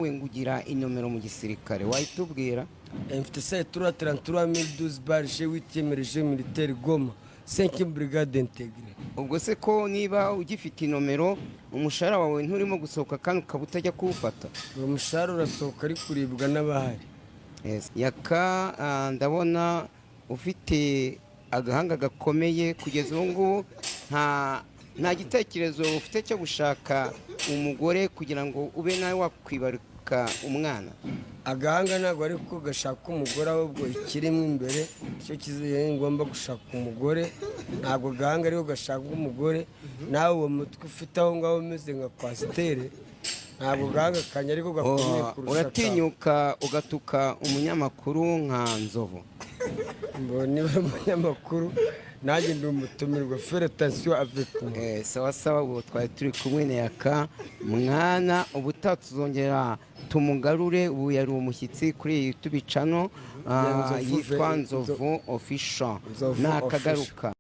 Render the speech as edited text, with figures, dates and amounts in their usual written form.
Ngugira inomero mu gisirikare wahitubwira mfite se 333 barje 8e région militaire Goma 5e brigade intégrée. ubwo se ko niba ugifite inomero umushahara wawe nturimo gusohoka kandi ukaba utajya kuwufata? Umushahara urasohoka ari kuribwa n'abahari. YAKA ndabona ufite agahanga gakomeye kugeza ubu ngubu nta gitekerezo ufite cyo gushaka umugore kugira ngo ube nawe wakwibaruka umwana? Agahanga ntabwo ari ko gashaka umugore, ahubwo ikirimo imbere cyo kizeye ngomba gushaka umugore. Ntabwo gahanga ariho gashaka umugore. Nawe uwo mutwe ufite aho ngaho umeze nka kwasitere, ntabwo gahanga kanya ariko gakomeye kurusha. Uratinyuka ugatuka umunyamakuru nka Nzovu? Niba umunyamakuru nanjye ndi umutumirwa. Fere attention avec moi. Sawa sawa, ubu twari turi kumwe na YAKA mwana. ubutaha tuzongera tumugarure. ubu yari umushyitsi kuri YouTube channel yitwa NZOVU official. Nakagaruka.